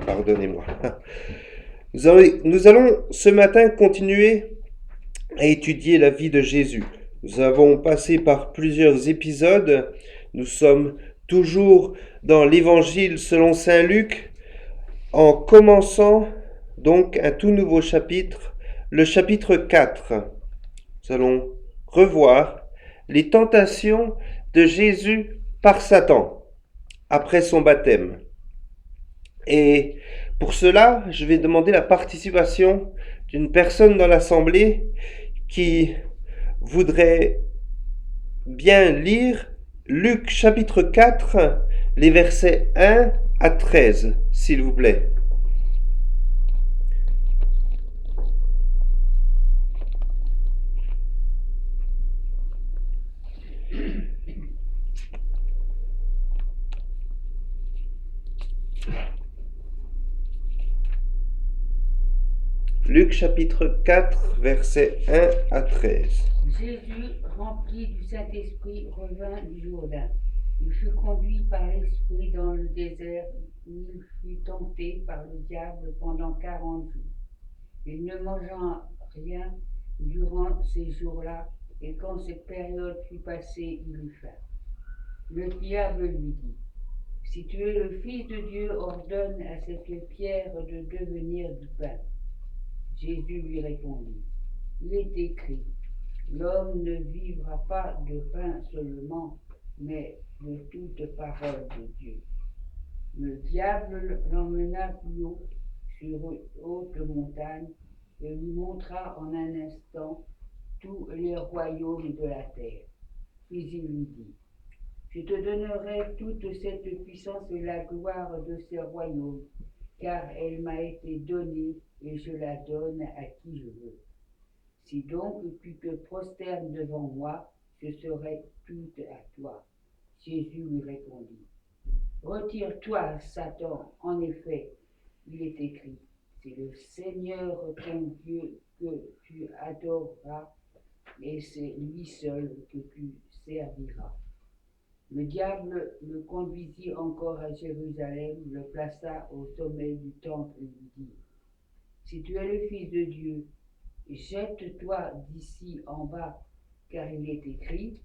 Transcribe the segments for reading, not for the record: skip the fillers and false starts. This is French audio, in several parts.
pardonnez-moi. Nous allons ce matin continuer à étudier la vie de Jésus. Nous avons passé par plusieurs épisodes. Nous sommes toujours dans l'Évangile selon Saint Luc, en commençant donc un tout nouveau chapitre, le chapitre 4. Nous allons revoir les tentations de Jésus par Satan après son baptême. Et pour cela, je vais demander la participation d'une personne dans l'assemblée qui voudrait bien lire Luc chapitre 4, les versets 1 à 13, s'il vous plaît. Luc chapitre 4, versets 1 à 13. Jésus, rempli du Saint-Esprit, revint du Jourdain. Il fut conduit par l'Esprit dans le désert où il fut tenté par le diable pendant 40 jours. Il ne mangea rien durant ces jours-là, et quand cette période fut passée, il eut faim. Le diable lui dit, « Si tu es le Fils de Dieu, ordonne à cette pierre de devenir du pain. » Jésus lui répondit, « Il est écrit, l'homme ne vivra pas de pain seulement, mais de toute parole de Dieu. » Le diable l'emmena plus haut sur une haute montagne et lui montra en un instant tous les royaumes de la terre. Puis il lui dit, « Je te donnerai toute cette puissance et la gloire de ces royaumes, car elle m'a été donnée et je la donne à qui je veux. Si donc tu te prosternes devant moi, je serai tout à toi. » Jésus lui répondit, « Retire-toi, Satan, en effet, il est écrit, c'est le Seigneur ton Dieu que tu adoreras, et c'est lui seul que tu serviras. » Le diable le conduisit encore à Jérusalem, le plaça au sommet du temple et lui dit, « Si tu es le Fils de Dieu, jette-toi d'ici en bas, car il est écrit,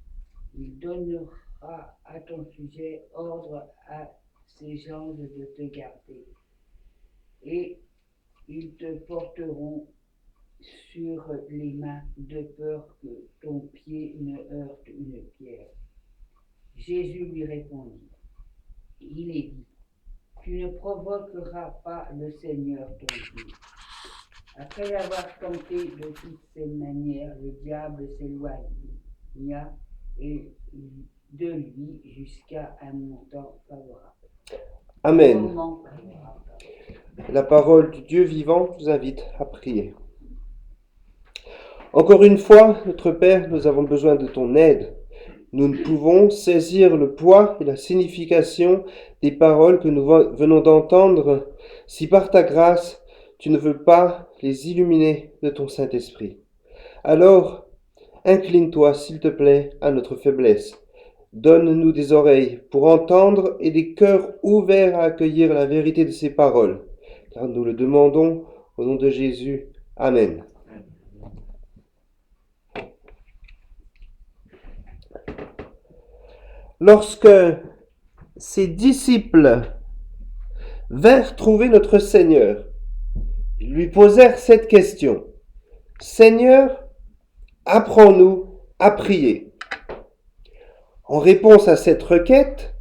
il donnera à ton sujet ordre à ses anges de te garder, et ils te porteront sur les mains de peur que ton pied ne heurte une pierre. » Jésus lui répondit, « Il est dit, tu ne provoqueras pas le Seigneur ton Dieu. » Après l'avoir tenté de toutes ces manières, le diable s'éloigna et de lui jusqu'à un moment favorable. Amen. La parole du Dieu vivant nous invite à prier. Encore une fois, notre Père, nous avons besoin de ton aide. Nous ne pouvons saisir le poids et la signification des paroles que nous venons d'entendre si par ta grâce, tu ne veux pas les illuminer de ton Saint-Esprit. Alors, incline-toi, s'il te plaît, à notre faiblesse. Donne-nous des oreilles pour entendre et des cœurs ouverts à accueillir la vérité de ces paroles, car nous le demandons au nom de Jésus. Amen. Lorsque ses disciples vinrent trouver notre Seigneur, ils lui posèrent cette question. « Seigneur, apprends-nous à prier. » En réponse à cette requête,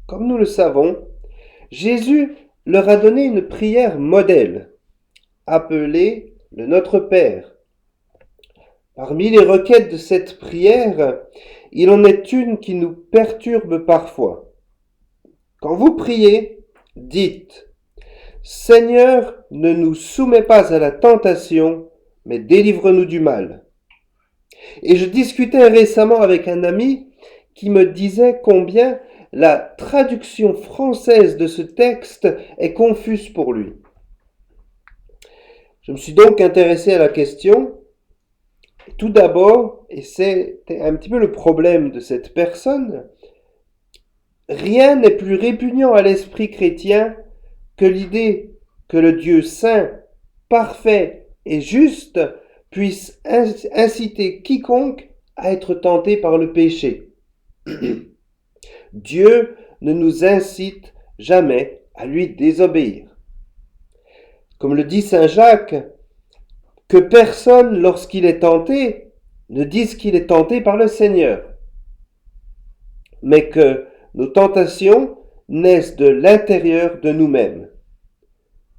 comme nous le savons, Jésus leur a donné une prière modèle, appelée le Notre Père. Parmi les requêtes de cette prière, il en est une qui nous perturbe parfois. Quand vous priez, dites « Seigneur, ne nous soumets pas à la tentation, mais délivre-nous du mal. » Et je discutais récemment avec un ami qui me disait combien la traduction française de ce texte est confuse pour lui. Je me suis donc intéressé à la question. Tout d'abord, et c'était un petit peu le problème de cette personne, rien n'est plus répugnant à l'esprit chrétien que l'idée que le Dieu saint, parfait et juste puisse inciter quiconque à être tenté par le péché. Dieu ne nous incite jamais à lui désobéir. Comme le dit saint Jacques, que personne, lorsqu'il est tenté, ne dise qu'il est tenté par le Seigneur, mais que nos tentations naissent de l'intérieur de nous-mêmes.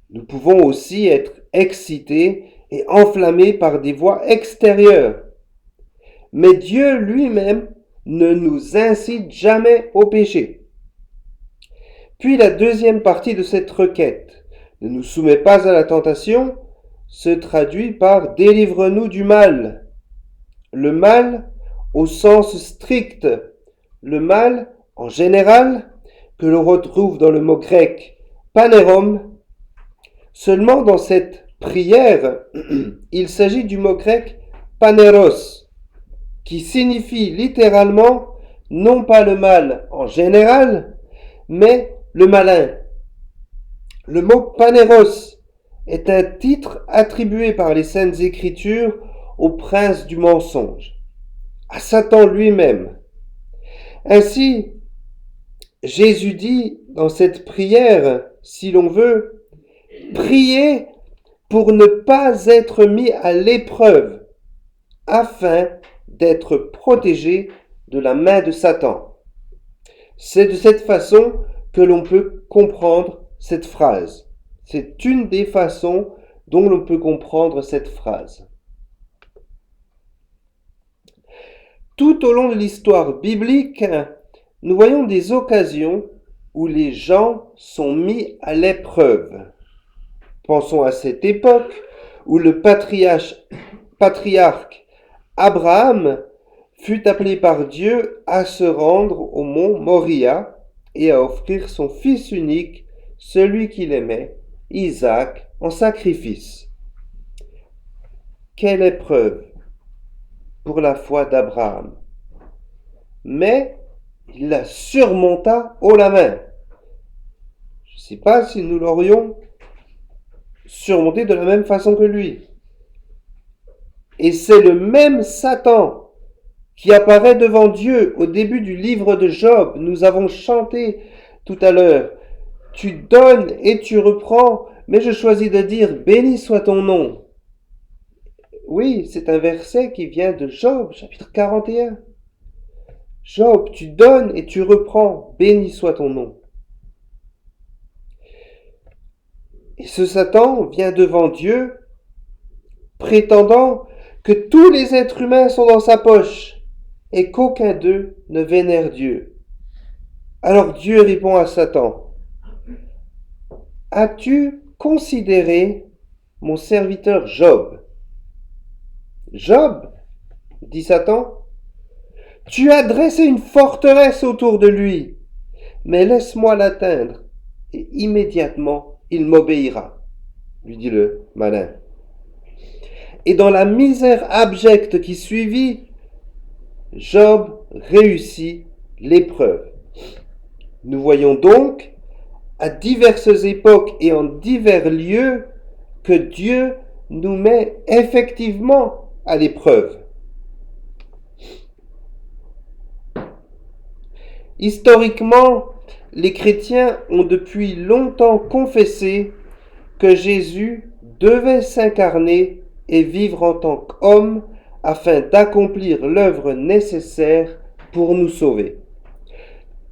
Nous pouvons aussi être excités et enflammés par des voies extérieures, mais Dieu lui-même ne nous incite jamais au péché. Puis la deuxième partie de cette requête, ne nous soumets pas à la tentation, se traduit par délivre-nous du mal. Le mal au sens strict, le mal en général, que l'on retrouve dans le mot grec panérom. Seulement dans cette prière, il s'agit du mot grec panéros, qui signifie littéralement non pas le mal en général, mais le malin. Le mot panéros est un titre attribué par les Saintes Écritures au prince du mensonge, à Satan lui-même. Ainsi, Jésus dit dans cette prière, si l'on veut, priez pour ne pas être mis à l'épreuve, afin d'être protégé de la main de Satan. C'est de cette façon que l'on peut comprendre cette phrase. C'est une des façons dont l'on peut comprendre cette phrase. Tout au long de l'histoire biblique, nous voyons des occasions où les gens sont mis à l'épreuve. Pensons à cette époque où le patriarche Abraham fut appelé par Dieu à se rendre au mont Moria et à offrir son fils unique, celui qu'il aimait, Isaac, en sacrifice. Quelle épreuve pour la foi d'Abraham. Mais il la surmonta haut la main. Je ne sais pas si nous l'aurions surmonté de la même façon que lui. Et c'est le même Satan qui apparaît devant Dieu au début du livre de Job. Nous avons chanté tout à l'heure. Tu donnes et tu reprends, mais je choisis de dire béni soit ton nom. Oui, c'est un verset qui vient de Job, chapitre 41. Job, tu donnes et tu reprends, béni soit ton nom. Et ce Satan vient devant Dieu, prétendant que tous les êtres humains sont dans sa poche et qu'aucun d'eux ne vénère Dieu. Alors Dieu répond à Satan, « As-tu considéré mon serviteur Job ?» Job, dit Satan, tu as dressé une forteresse autour de lui, mais laisse-moi l'atteindre, et immédiatement il m'obéira, lui dit le malin. Et dans la misère abjecte qui suivit, Job réussit l'épreuve. Nous voyons donc, à diverses époques et en divers lieux, que Dieu nous met effectivement à l'épreuve. Historiquement, les chrétiens ont depuis longtemps confessé que Jésus devait s'incarner et vivre en tant qu'homme afin d'accomplir l'œuvre nécessaire pour nous sauver.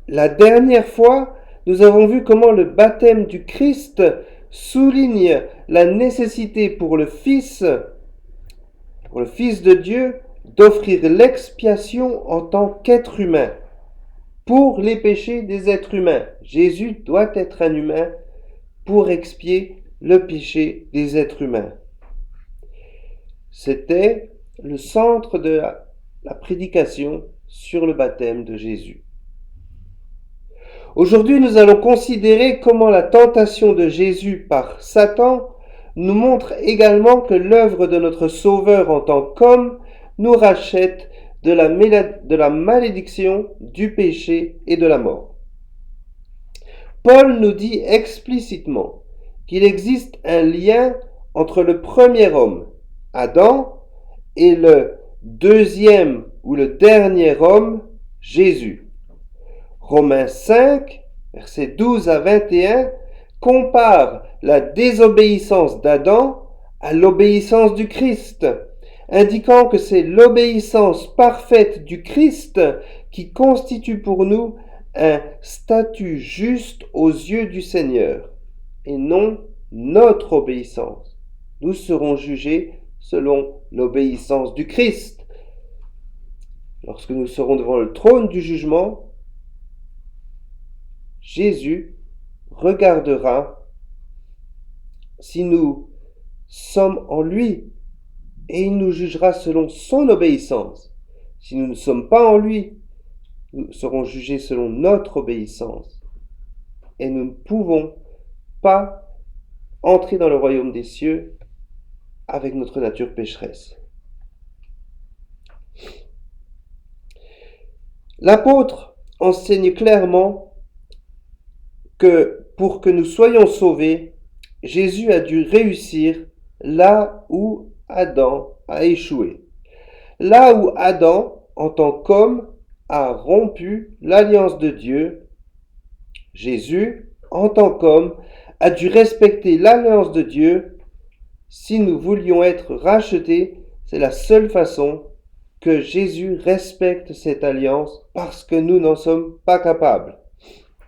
La dernière fois, nous avons vu comment le baptême du Christ souligne la nécessité pour le Fils de Dieu, d'offrir l'expiation en tant qu'être humain pour les péchés des êtres humains. Jésus doit être un humain pour expier le péché des êtres humains. C'était le centre de la prédication sur le baptême de Jésus. Aujourd'hui, nous allons considérer comment la tentation de Jésus par Satan nous montre également que l'œuvre de notre Sauveur en tant qu'homme nous rachète de la malédiction, du péché et de la mort. Paul nous dit explicitement qu'il existe un lien entre le premier homme, Adam, et le deuxième ou le dernier homme, Jésus. Romains 5, versets 12 à 21, compare la désobéissance d'Adam à l'obéissance du Christ, indiquant que c'est l'obéissance parfaite du Christ qui constitue pour nous un statut juste aux yeux du Seigneur, et non notre obéissance. Nous serons jugés selon l'obéissance du Christ. Lorsque nous serons devant le trône du jugement, Jésus regardera si nous sommes en lui et il nous jugera selon son obéissance. Si nous ne sommes pas en lui, nous serons jugés selon notre obéissance. Et nous ne pouvons pas entrer dans le royaume des cieux avec notre nature pécheresse. L'apôtre enseigne clairement que pour que nous soyons sauvés, Jésus a dû réussir là où Adam a échoué. Là où Adam, en tant qu'homme, a rompu l'alliance de Dieu, Jésus, en tant qu'homme, a dû respecter l'alliance de Dieu. Si nous voulions être rachetés, c'est la seule façon que Jésus respecte cette alliance parce que nous n'en sommes pas capables.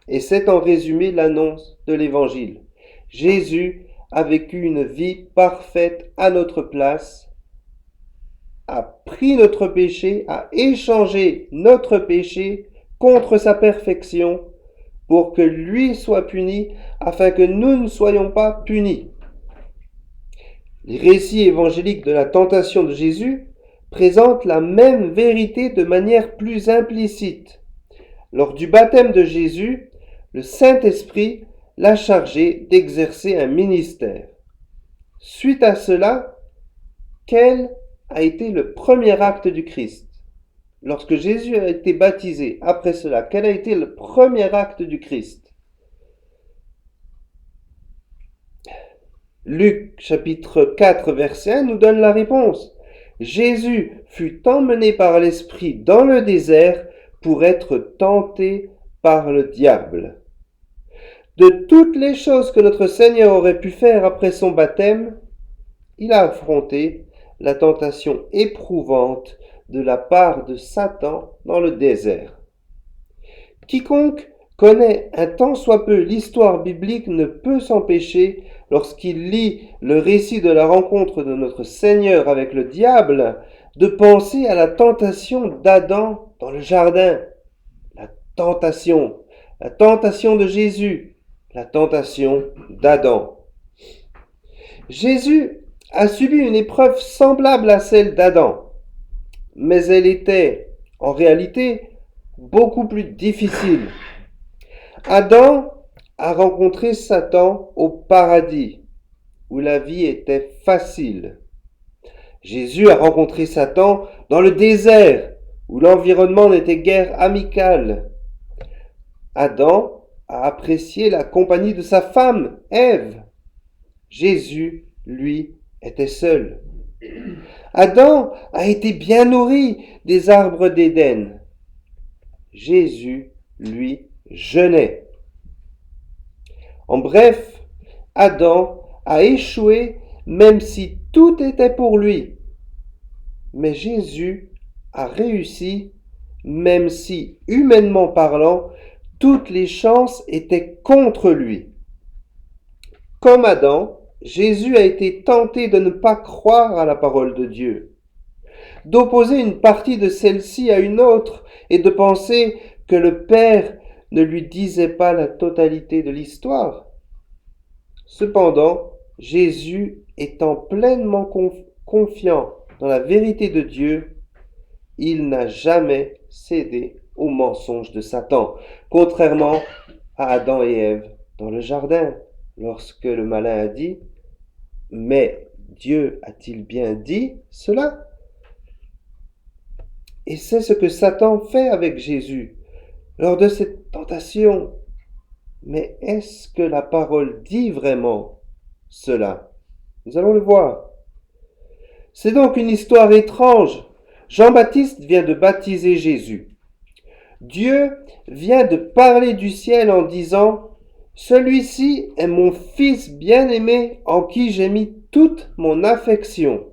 Et c'est en résumé l'annonce de l'Évangile. Jésus a vécu une vie parfaite à notre place, a pris notre péché, a échangé notre péché contre sa perfection pour que lui soit puni afin que nous ne soyons pas punis. Les récits évangéliques de la tentation de Jésus présentent la même vérité de manière plus implicite. Lors du baptême de Jésus, le Saint-Esprit l'a chargé d'exercer un ministère. Suite à cela, quel a été le premier acte du Christ? Lorsque Jésus a été baptisé, après cela, quel a été le premier acte du Christ? Luc chapitre 4 verset 1 nous donne la réponse. Jésus fut emmené par l'Esprit dans le désert pour être tenté par le diable. De toutes les choses que notre Seigneur aurait pu faire après son baptême, il a affronté la tentation éprouvante de la part de Satan dans le désert. Quiconque connaît un tant soit peu l'histoire biblique ne peut s'empêcher, lorsqu'il lit le récit de la rencontre de notre Seigneur avec le diable, de penser à la tentation d'Adam dans le jardin. La tentation de Jésus, la tentation d'Adam. Jésus a subi une épreuve semblable à celle d'Adam, mais elle était, en réalité, beaucoup plus difficile. Adam a rencontré Satan au paradis, où la vie était facile. Jésus a rencontré Satan dans le désert, où l'environnement n'était guère amical. Adam a apprécié la compagnie de sa femme, Ève. Jésus, lui, était seul. Adam a été bien nourri des arbres d'Éden. Jésus, lui, jeûnait. En bref, Adam a échoué même si tout était pour lui. Mais Jésus a réussi même si, humainement parlant, toutes les chances étaient contre lui. Comme Adam, Jésus a été tenté de ne pas croire à la parole de Dieu, d'opposer une partie de celle-ci à une autre et de penser que le Père ne lui disait pas la totalité de l'histoire. Cependant, Jésus, étant pleinement confiant dans la vérité de Dieu, il n'a jamais cédé aux mensonges de Satan, contrairement à Adam et Ève dans le jardin, lorsque le malin a dit « Mais Dieu a-t-il bien dit cela ?» Et c'est ce que Satan fait avec Jésus lors de cette tentation. Mais est-ce que la parole dit vraiment cela? Nous allons le voir. C'est donc une histoire étrange. Jean-Baptiste vient de baptiser Jésus. Dieu vient de parler du ciel en disant « Celui-ci est mon Fils bien-aimé en qui j'ai mis toute mon affection. »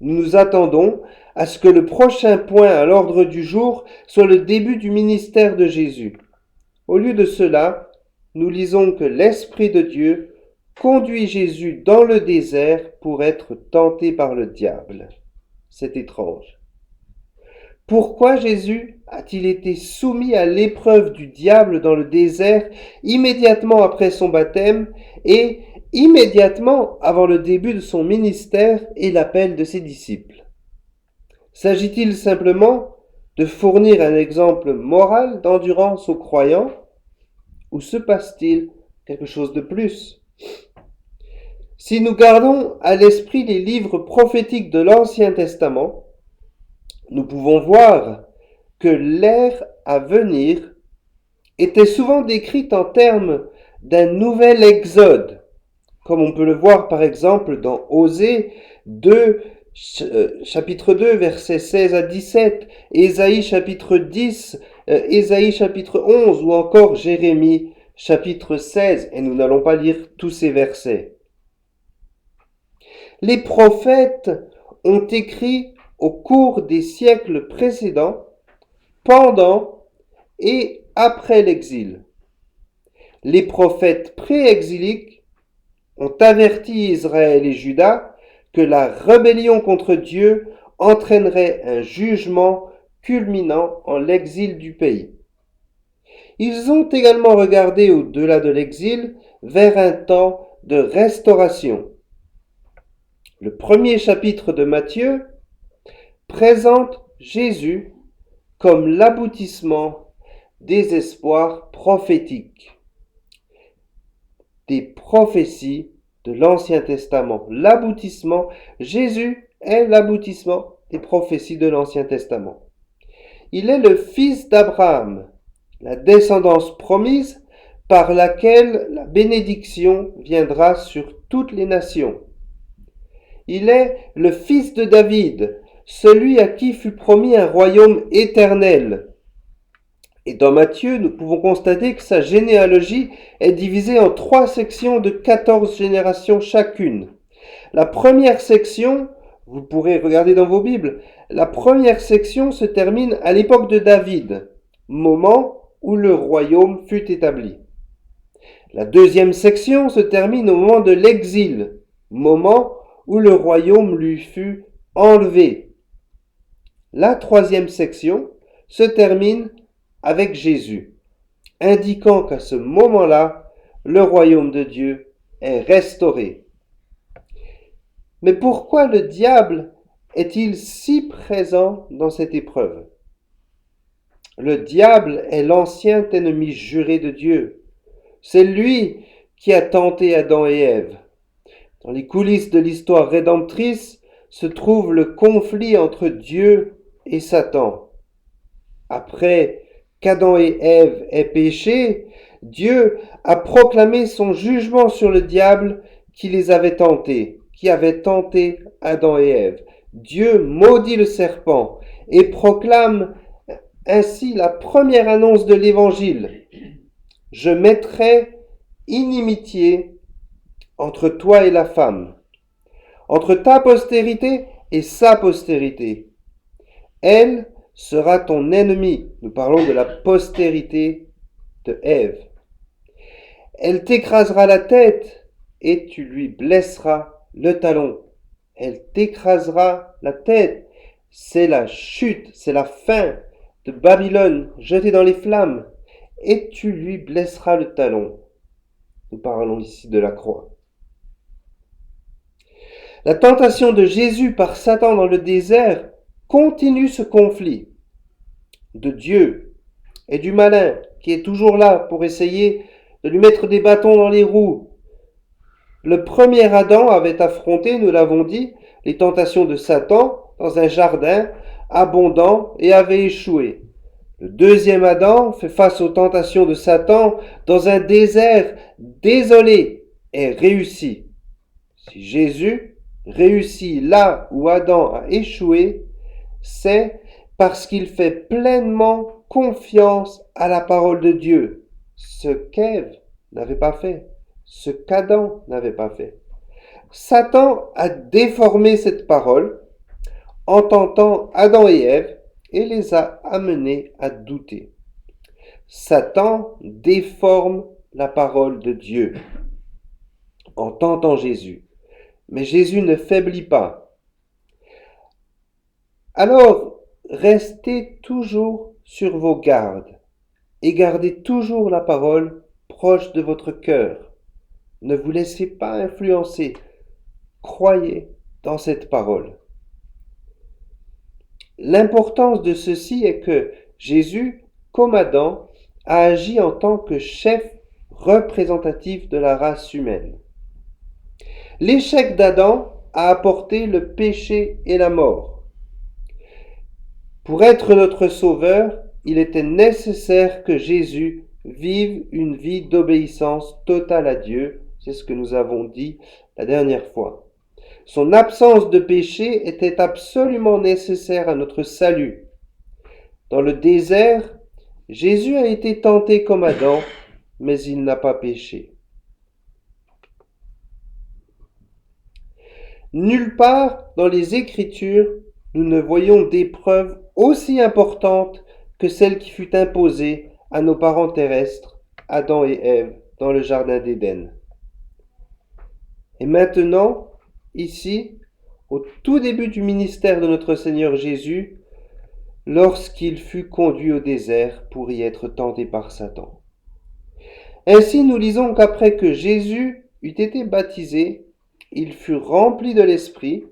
Nous nous attendons à ce que le prochain point à l'ordre du jour soit le début du ministère de Jésus. Au lieu de cela, nous lisons que l'Esprit de Dieu conduit Jésus dans le désert pour être tenté par le diable. C'est étrange. Pourquoi Jésus a-t-il été soumis à l'épreuve du diable dans le désert immédiatement après son baptême et immédiatement avant le début de son ministère et l'appel de ses disciples? S'agit-il simplement de fournir un exemple moral d'endurance aux croyants ou se passe-t-il quelque chose de plus? Si nous gardons à l'esprit les livres prophétiques de l'Ancien Testament, nous pouvons voir que l'ère à venir était souvent décrite en termes d'un nouvel exode, comme on peut le voir par exemple dans Osée 2, chapitre 2, versets 16 à 17, Ésaïe chapitre 10, Ésaïe chapitre 11 ou encore Jérémie chapitre 16, et nous n'allons pas lire tous ces versets. Les prophètes ont écrit au cours des siècles précédents, pendant et après l'exil. Les prophètes pré-exiliques ont averti Israël et Juda que la rébellion contre Dieu entraînerait un jugement culminant en l'exil du pays. Ils ont également regardé au-delà de l'exil vers un temps de restauration. Le premier chapitre de Matthieu présente Jésus comme l'aboutissement des espoirs prophétiques, des prophéties de l'Ancien Testament. L'aboutissement, Jésus est l'aboutissement des prophéties de l'Ancien Testament. Il est le fils d'Abraham, la descendance promise par laquelle la bénédiction viendra sur toutes les nations. Il est le fils de David, celui à qui fut promis un royaume éternel. Et dans Matthieu, nous pouvons constater que sa généalogie est divisée en 3 sections de 14 générations chacune. La première section, vous pourrez regarder dans vos Bibles, la première section se termine à l'époque de David, moment où le royaume fut établi. La deuxième section se termine au moment de l'exil, moment où le royaume lui fut enlevé. La troisième section se termine avec Jésus, indiquant qu'à ce moment-là, le royaume de Dieu est restauré. Mais pourquoi le diable est-il si présent dans cette épreuve? Le diable est l'ancien ennemi juré de Dieu. C'est lui qui a tenté Adam et Ève. Dans les coulisses de l'histoire rédemptrice se trouve le conflit entre Dieu et Satan. Après qu'Adam et Ève aient péché, Dieu a proclamé son jugement sur le diable qui les avait tentés, qui avait tenté Adam et Ève. Dieu maudit le serpent et proclame ainsi la première annonce de l'Évangile. « Je mettrai inimitié entre toi et la femme, entre ta postérité et sa postérité. Elle sera ton ennemi. » Nous parlons de la postérité de Ève. « Elle t'écrasera la tête et tu lui blesseras le talon. » Elle t'écrasera la tête. C'est la chute, c'est la fin de Babylone jetée dans les flammes. Et tu lui blesseras le talon. Nous parlons ici de la croix. La tentation de Jésus par Satan dans le désert continue ce conflit de Dieu et du malin qui est toujours là pour essayer de lui mettre des bâtons dans les roues. Le premier Adam avait affronté, nous l'avons dit, les tentations de Satan dans un jardin abondant et avait échoué. Le deuxième Adam fait face aux tentations de Satan dans un désert désolé et réussit. Si Jésus réussit là où Adam a échoué, c'est parce qu'il fait pleinement confiance à la parole de Dieu, ce qu'Ève n'avait pas fait, ce qu'Adam n'avait pas fait. Satan a déformé cette parole en tentant Adam et Ève et les a amenés à douter. Satan déforme la parole de Dieu en tentant Jésus. Mais Jésus ne faiblit pas. Alors, restez toujours sur vos gardes et gardez toujours la parole proche de votre cœur. Ne vous laissez pas influencer. Croyez dans cette parole. L'importance de ceci est que Jésus, comme Adam, a agi en tant que chef représentatif de la race humaine. L'échec d'Adam a apporté le péché et la mort. Pour être notre sauveur, il était nécessaire que Jésus vive une vie d'obéissance totale à Dieu. C'est ce que nous avons dit la dernière fois. Son absence de péché était absolument nécessaire à notre salut. Dans le désert, Jésus a été tenté comme Adam, mais il n'a pas péché. Nulle part dans les Écritures, nous ne voyons d'épreuve aussi importante que celle qui fut imposée à nos parents terrestres, Adam et Ève, dans le jardin d'Éden. Et maintenant, ici, au tout début du ministère de notre Seigneur Jésus, lorsqu'il fut conduit au désert pour y être tenté par Satan. Ainsi, nous lisons qu'après que Jésus eut été baptisé, il fut rempli de l'Esprit,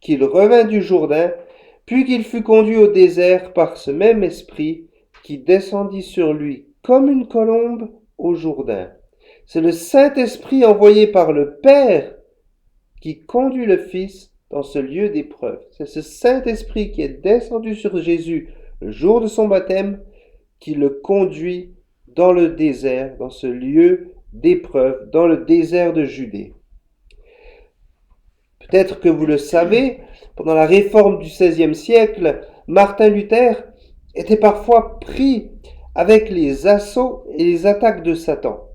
qu'il revint du Jourdain, puis qu'il fut conduit au désert par ce même Esprit qui descendit sur lui comme une colombe au Jourdain. C'est le Saint-Esprit envoyé par le Père qui conduit le Fils dans ce lieu d'épreuve. C'est ce Saint-Esprit qui est descendu sur Jésus le jour de son baptême qui le conduit dans le désert, dans ce lieu d'épreuve, dans le désert de Judée. Peut-être que vous le savez, pendant la réforme du XVIe siècle, Martin Luther était parfois pris avec les assauts et les attaques de Satan.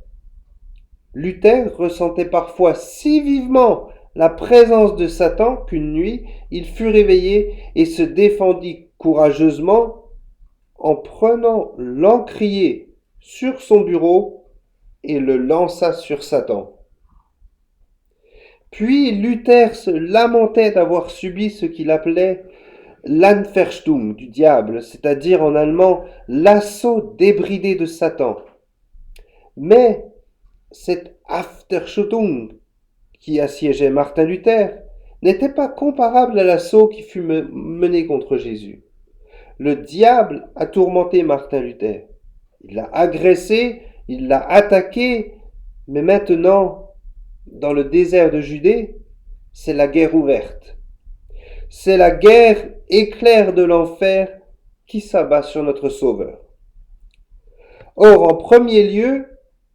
Luther ressentait parfois si vivement la présence de Satan qu'une nuit, il fut réveillé et se défendit courageusement en prenant l'encrier sur son bureau et le lança sur Satan. Puis Luther se lamentait d'avoir subi ce qu'il appelait l'Anfechtung du diable, c'est-à-dire en allemand l'assaut débridé de Satan. Mais cette Afterschüttung qui assiégeait Martin Luther n'était pas comparable à l'assaut qui fut mené contre Jésus. Le diable a tourmenté Martin Luther. Il l'a agressé, il l'a attaqué, mais maintenant, dans le désert de Judée, c'est la guerre ouverte. C'est la guerre éclair de l'enfer qui s'abat sur notre Sauveur. Or, en premier lieu,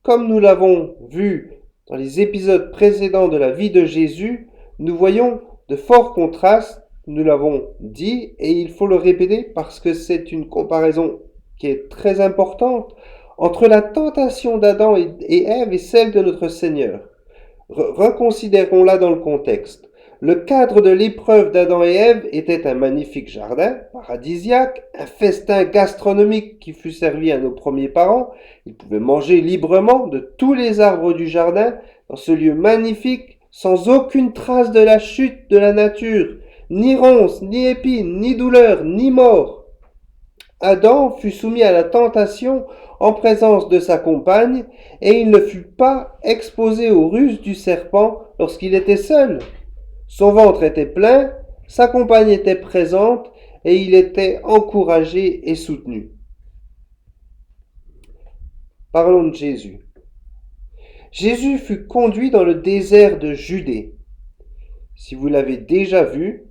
comme nous l'avons vu dans les épisodes précédents de la vie de Jésus, nous voyons de forts contrastes, nous l'avons dit, et il faut le répéter parce que c'est une comparaison qui est très importante entre la tentation d'Adam et Ève et celle de notre Seigneur. Reconsidérons-la dans le contexte. Le cadre de l'épreuve d'Adam et Ève était un magnifique jardin paradisiaque, un festin gastronomique qui fut servi à nos premiers parents. Ils pouvaient manger librement de tous les arbres du jardin dans ce lieu magnifique, sans aucune trace de la chute de la nature, ni ronces, ni épines, ni douleurs, ni mort. Adam fut soumis à la tentation en présence de sa compagne, et il ne fut pas exposé aux ruses du serpent lorsqu'il était seul. Son ventre était plein, sa compagne était présente, et il était encouragé et soutenu. Parlons de Jésus. Jésus fut conduit dans le désert de Judée. Si vous l'avez déjà vu,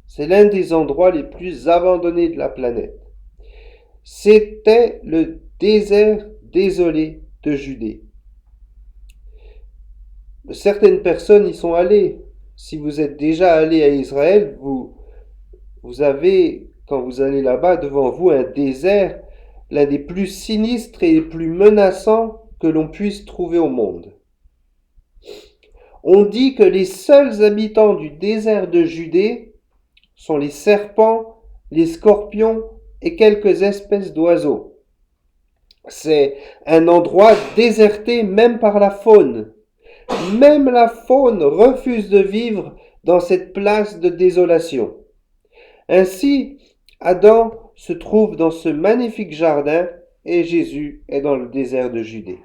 c'est l'un des endroits les plus abandonnés de la planète. C'était le désert désolé de Judée. Certaines personnes y sont allées. Si vous êtes déjà allé à Israël, vous avez, quand vous allez là-bas, devant vous un désert, l'un des plus sinistres et les plus menaçants que l'on puisse trouver au monde. On dit que les seuls habitants du désert de Judée sont les serpents, les scorpions et quelques espèces d'oiseaux. C'est un endroit déserté même par la faune. Même la faune refuse de vivre dans cette place de désolation. Ainsi, Adam se trouve dans ce magnifique jardin et Jésus est dans le désert de Judée.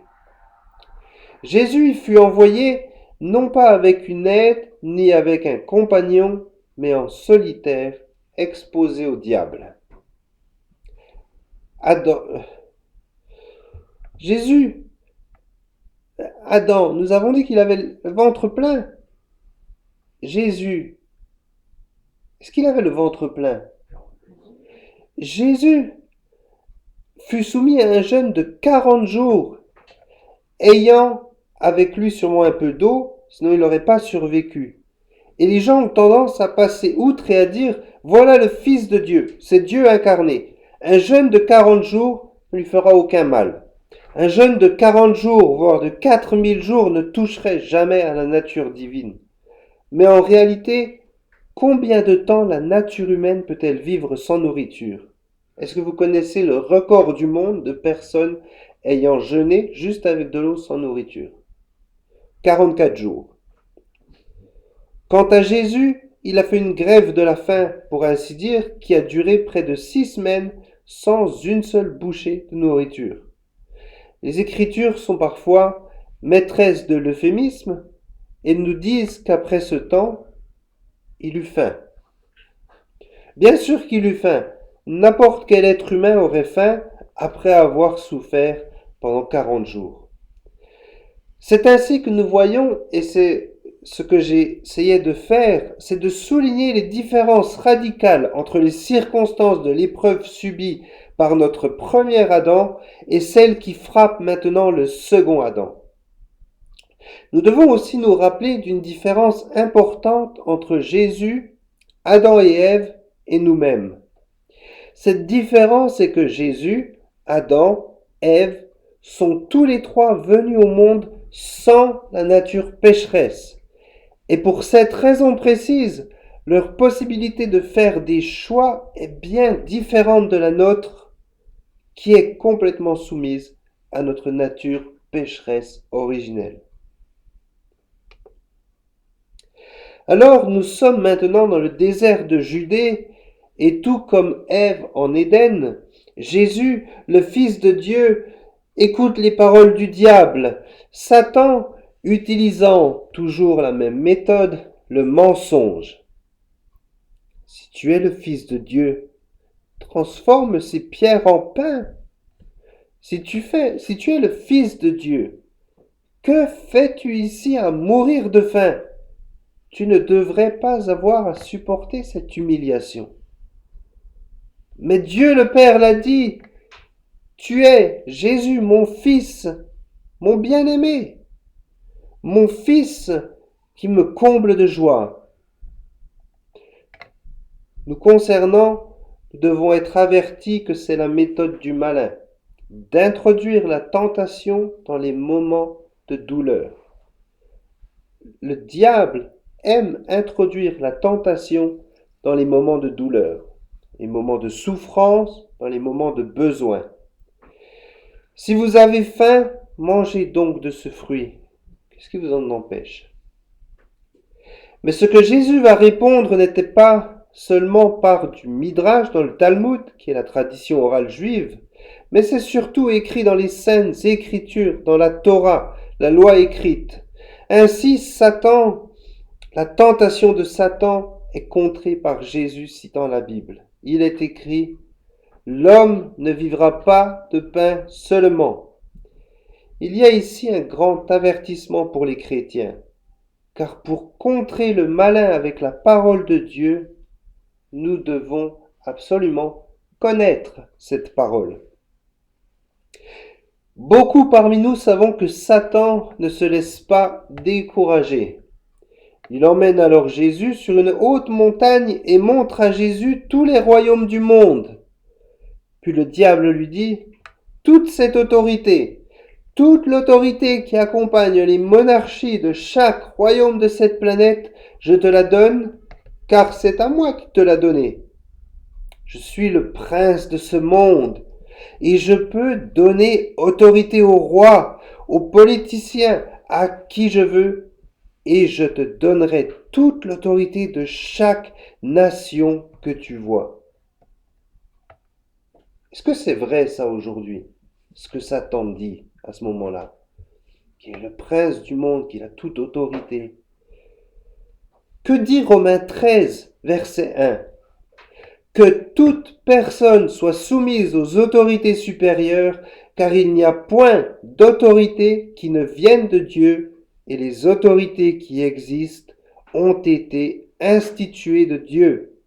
Jésus y fut envoyé non pas avec une aide ni avec un compagnon, mais en solitaire, exposé au diable. Adam, nous avons dit qu'il avait le ventre plein. Jésus, est-ce qu'il avait le ventre plein? Jésus fut soumis à un jeûne de 40 jours, ayant avec lui sûrement un peu d'eau, sinon il n'aurait pas survécu. Et les gens ont tendance à passer outre et à dire, voilà le Fils de Dieu, c'est Dieu incarné. Un jeûne de 40 jours ne lui fera aucun mal. Un jeûne de 40 jours, voire de 4000 jours, ne toucherait jamais à la nature divine. Mais en réalité, combien de temps la nature humaine peut-elle vivre sans nourriture? Est-ce que vous connaissez le record du monde de personnes ayant jeûné juste avec de l'eau sans nourriture? 44 jours. Quant à Jésus, il a fait une grève de la faim, pour ainsi dire, qui a duré près de 6 semaines sans une seule bouchée de nourriture. Les Écritures sont parfois maîtresses de l'euphémisme et nous disent qu'après ce temps, il eut faim. Bien sûr qu'il eut faim. N'importe quel être humain aurait faim après avoir souffert pendant 40 jours. C'est ainsi que nous voyons, et c'est ce que j'ai essayé de faire, c'est de souligner les différences radicales entre les circonstances de l'épreuve subie par notre premier Adam et celles qui frappent maintenant le second Adam. Nous devons aussi nous rappeler d'une différence importante entre Jésus, Adam et Ève et nous-mêmes. Cette différence est que Jésus, Adam, Ève sont tous les trois venus au monde sans la nature pécheresse. Et pour cette raison précise, leur possibilité de faire des choix est bien différente de la nôtre, qui est complètement soumise à notre nature pécheresse originelle. Alors nous sommes maintenant dans le désert de Judée, et tout comme Ève en Éden, Jésus, le Fils de Dieu, écoute les paroles du diable. Satan, utilisant toujours la même méthode, le mensonge. Si tu es le Fils de Dieu, transforme ces pierres en pain. Si tu es le Fils de Dieu, que fais-tu ici à mourir de faim? Tu ne devrais pas avoir à supporter cette humiliation. Mais Dieu le Père l'a dit, tu es Jésus, mon Fils, mon bien-aimé, mon Fils qui me comble de joie. Nous concernant, nous devons être avertis que c'est la méthode du malin, d'introduire la tentation dans les moments de douleur. Le diable aime introduire la tentation dans les moments de douleur, les moments de souffrance, dans les moments de besoin. Si vous avez faim, mangez donc de ce fruit. Qu'est-ce qui vous en empêche? Mais ce que Jésus va répondre n'était pas seulement par du Midrash dans le Talmud, qui est la tradition orale juive, mais c'est surtout écrit dans les saintes écritures, dans la Torah, la loi écrite. Ainsi, la tentation de Satan est contrée par Jésus citant la Bible. Il est écrit « L'homme ne vivra pas de pain seulement ». Il y a ici un grand avertissement pour les chrétiens, car pour contrer le malin avec la parole de Dieu, nous devons absolument connaître cette parole. Beaucoup parmi nous savons que Satan ne se laisse pas décourager. Il emmène alors Jésus sur une haute montagne et montre à Jésus tous les royaumes du monde. Puis le diable lui dit, toute cette autorité, toute l'autorité qui accompagne les monarchies de chaque royaume de cette planète, je te la donne, car c'est à moi qui te l'a donnée. Je suis le prince de ce monde, et je peux donner autorité aux rois, aux politiciens, à qui je veux, et je te donnerai toute l'autorité de chaque nation que tu vois. Est-ce que c'est vrai ça aujourd'hui, ce que Satan dit à ce moment-là, qui est le prince du monde, qui a toute autorité? Que dit Romains 13, verset 1? Que toute personne soit soumise aux autorités supérieures, car il n'y a point d'autorité qui ne vienne de Dieu, et les autorités qui existent ont été instituées de Dieu.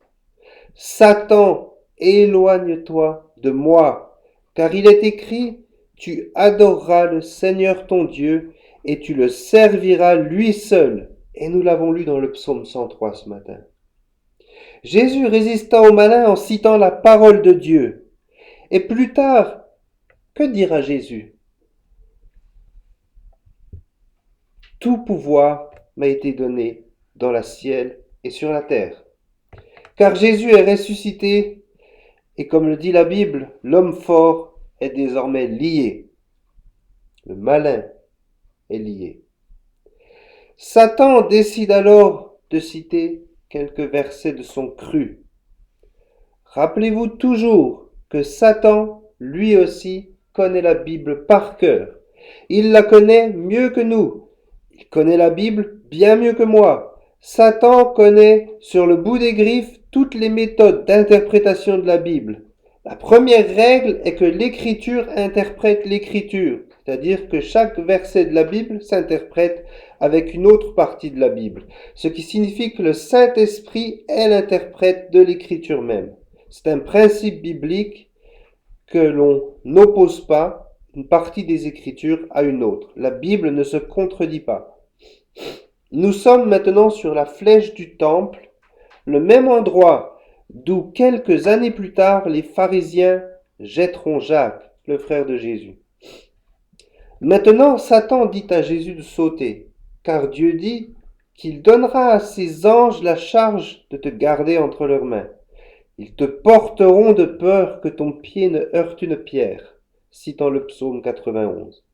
Satan, éloigne-toi de moi, car il est écrit, tu adoreras le Seigneur ton Dieu, et tu le serviras lui seul. Et nous l'avons lu dans le psaume 103 ce matin. Jésus résista au malin en citant la parole de Dieu. Et plus tard, que dira Jésus? Tout pouvoir m'a été donné dans le ciel et sur la terre. Car Jésus est ressuscité, et comme le dit la Bible, l'homme fort est désormais lié. Le malin est lié. Satan décide alors de citer quelques versets de son cru. Rappelez-vous toujours que Satan, lui aussi, connaît la Bible par cœur. Il la connaît mieux que nous. Il connaît la Bible bien mieux que moi. Satan connaît sur le bout des griffes toutes les méthodes d'interprétation de la Bible. La première règle est que l'Écriture interprète l'Écriture, c'est-à-dire que chaque verset de la Bible s'interprète avec une autre partie de la Bible, ce qui signifie que le Saint-Esprit est l'interprète de l'Écriture même. C'est un principe biblique que l'on n'oppose pas une partie des Écritures à une autre. La Bible ne se contredit pas. Nous sommes maintenant sur la flèche du temple, le même endroit d'où quelques années plus tard les pharisiens jetteront Jacques, le frère de Jésus. Maintenant, Satan dit à Jésus de sauter, car Dieu dit qu'il donnera à ses anges la charge de te garder entre leurs mains. Ils te porteront de peur que ton pied ne heurte une pierre, citant le psaume 91.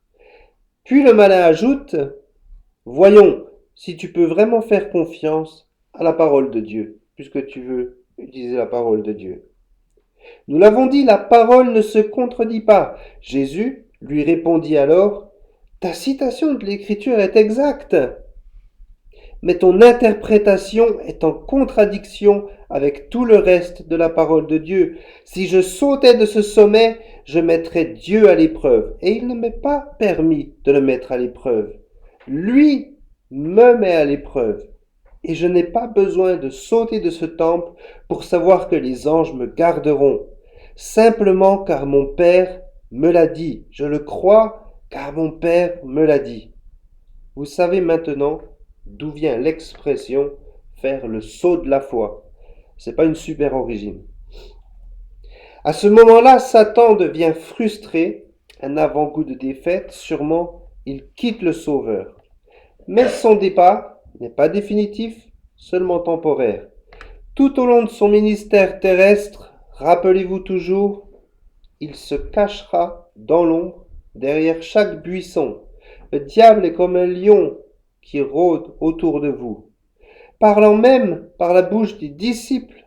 Puis le malin ajoute, voyons si tu peux vraiment faire confiance à la parole de Dieu, puisque tu veux utiliser la parole de Dieu. Nous l'avons dit, la parole ne se contredit pas. Jésus lui répondit alors, ta citation de l'Écriture est exacte, mais ton interprétation est en contradiction avec tout le reste de la parole de Dieu. Si je sautais de ce sommet, je mettrais Dieu à l'épreuve, et il ne m'est pas permis de le mettre à l'épreuve. Lui me met à l'épreuve, et je n'ai pas besoin de sauter de ce temple pour savoir que les anges me garderont, simplement car mon Père me l'a dit. Je le crois car mon Père me l'a dit. Vous savez maintenant d'où vient l'expression faire le saut de la foi. C'est pas une super origine. À ce moment-là, Satan devient frustré, un avant-goût de défaite, sûrement il quitte le Sauveur. Mais son départ n'est pas définitif, seulement temporaire. Tout au long de son ministère terrestre, rappelez-vous toujours, il se cachera dans l'ombre, derrière chaque buisson. Le diable est comme un lion qui rôde autour de vous. Parlant même par la bouche des disciples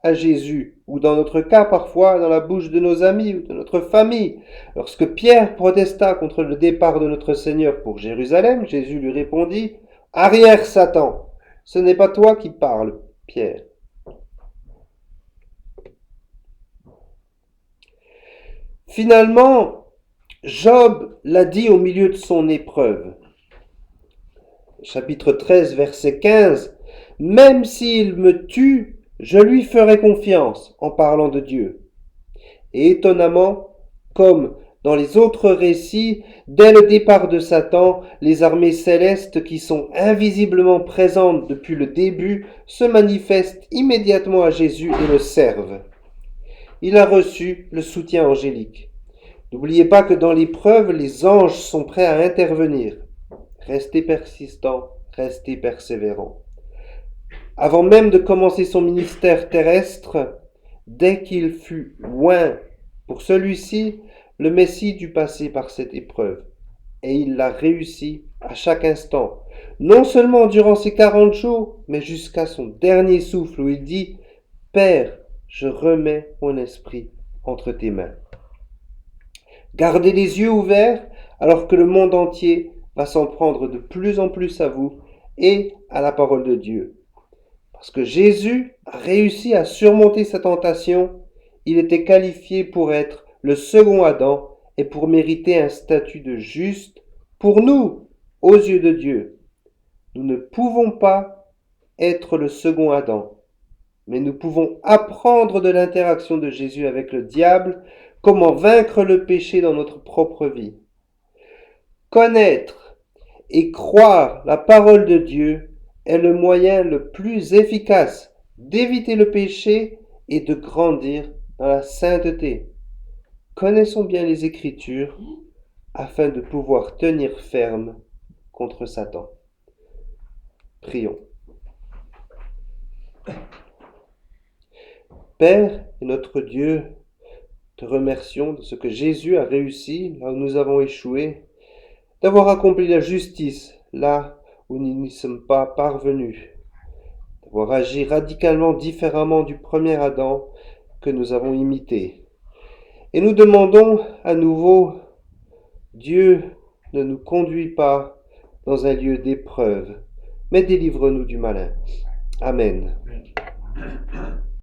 à Jésus, ou dans notre cas parfois dans la bouche de nos amis ou de notre famille. Lorsque Pierre protesta contre le départ de notre Seigneur pour Jérusalem, Jésus lui répondit « Arrière, Satan, ce n'est pas toi qui parles, Pierre. » Finalement, Job l'a dit au milieu de son épreuve. Chapitre 13, verset 15. « Même s'il me tue, je lui ferai confiance en parlant de Dieu. Et étonnamment, comme dans les autres récits, dès le départ de Satan, les armées célestes qui sont invisiblement présentes depuis le début se manifestent immédiatement à Jésus et le servent. Il a reçu le soutien angélique. N'oubliez pas que dans l'épreuve, les anges sont prêts à intervenir. Restez persistants, restez persévérants. Avant même de commencer son ministère terrestre, dès qu'il fut loin pour celui-ci, le Messie dut passer par cette épreuve. Et il l'a réussi à chaque instant. Non seulement durant ces 40 jours, mais jusqu'à son dernier souffle où il dit « Père, je remets mon esprit entre tes mains. » Gardez les yeux ouverts alors que le monde entier va s'en prendre de plus en plus à vous et à la parole de Dieu. Parce que Jésus a réussi à surmonter sa tentation, il était qualifié pour être le second Adam et pour mériter un statut de juste pour nous, aux yeux de Dieu. Nous ne pouvons pas être le second Adam, mais nous pouvons apprendre de l'interaction de Jésus avec le diable, comment vaincre le péché dans notre propre vie. Connaître et croire la parole de Dieu est le moyen le plus efficace d'éviter le péché et de grandir dans la sainteté. Connaissons bien les Écritures afin de pouvoir tenir ferme contre Satan. Prions. Père et notre Dieu, te remercions de ce que Jésus a réussi là où nous avons échoué, d'avoir accompli la justice là où nous n'y sommes pas parvenus, d'avoir agi radicalement différemment du premier Adam que nous avons imité. Et nous demandons à nouveau, Dieu ne nous conduit pas dans un lieu d'épreuve, mais délivre-nous du malin. Amen.